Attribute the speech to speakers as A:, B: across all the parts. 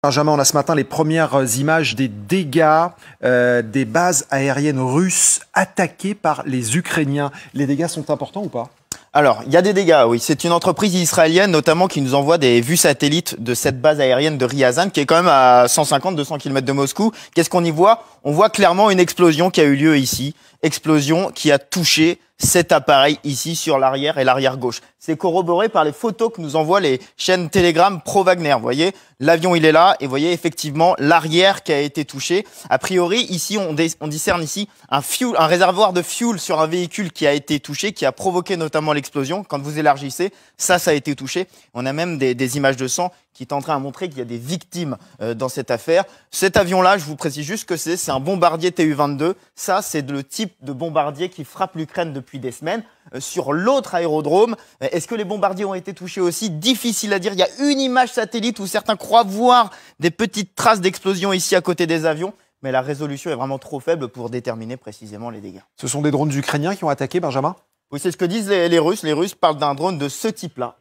A: Benjamin, on a ce matin les premières images des dégâts des bases aériennes russes attaquées par les Ukrainiens. Les dégâts sont importants ou pas?
B: Alors, il y a des dégâts, oui. C'est une entreprise israélienne, notamment, qui nous envoie des vues satellites de cette base aérienne de Ryazan, qui est quand même à 150-200 km de Moscou. Qu'est-ce qu'on y voit? On voit clairement une explosion qui a eu lieu ici. Explosion qui a touché cet appareil ici sur l'arrière et l'arrière gauche. C'est corroboré par les photos que nous envoient les chaînes Telegram pro-Wagner. Vous voyez, l'avion il est là et vous voyez effectivement l'arrière qui a été touché. A priori, ici on discerne ici un réservoir de fuel sur un véhicule qui a été touché, qui a provoqué notamment l'explosion. Quand vous élargissez, ça a été touché. On a même des images de sang qui est en train de montrer qu'il y a des victimes dans cette affaire. Cet avion-là, je vous précise juste que c'est un bombardier Tu-22. Ça, c'est le type de bombardier qui frappe l'Ukraine depuis des semaines. Sur l'autre aérodrome, est-ce que les bombardiers ont été touchés aussi? Difficile à dire. Il y a une image satellite où certains croient voir des petites traces d'explosion ici à côté des avions. Mais la résolution est vraiment trop faible pour déterminer précisément les dégâts.
A: Ce sont des drones ukrainiens qui ont attaqué, Benjamin?
B: Oui, c'est ce que disent les Russes. Les Russes parlent d'un drone de ce type-là.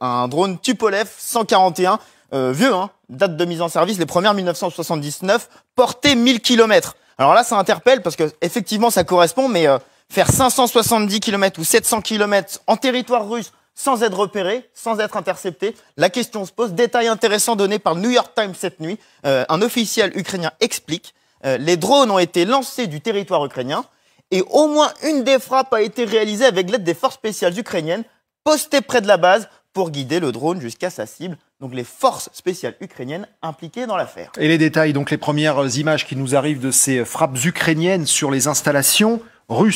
B: Un drone Tupolev 141, vieux, hein, date de mise en service, les premières 1979, portée 1000 km. Alors là, ça interpelle parce que effectivement, ça correspond, mais faire 570 km ou 700 km en territoire russe sans être repéré, sans être intercepté, la question se pose. Détail intéressant donné par le New York Times cette nuit. Un officiel ukrainien explique les drones ont été lancés du territoire ukrainien et au moins une des frappes a été réalisée avec l'aide des forces spéciales ukrainiennes postées près de la base pour guider le drone jusqu'à sa cible. Donc les forces spéciales ukrainiennes impliquées dans l'affaire.
A: Et les détails, donc les premières images qui nous arrivent de ces frappes ukrainiennes sur les installations russes.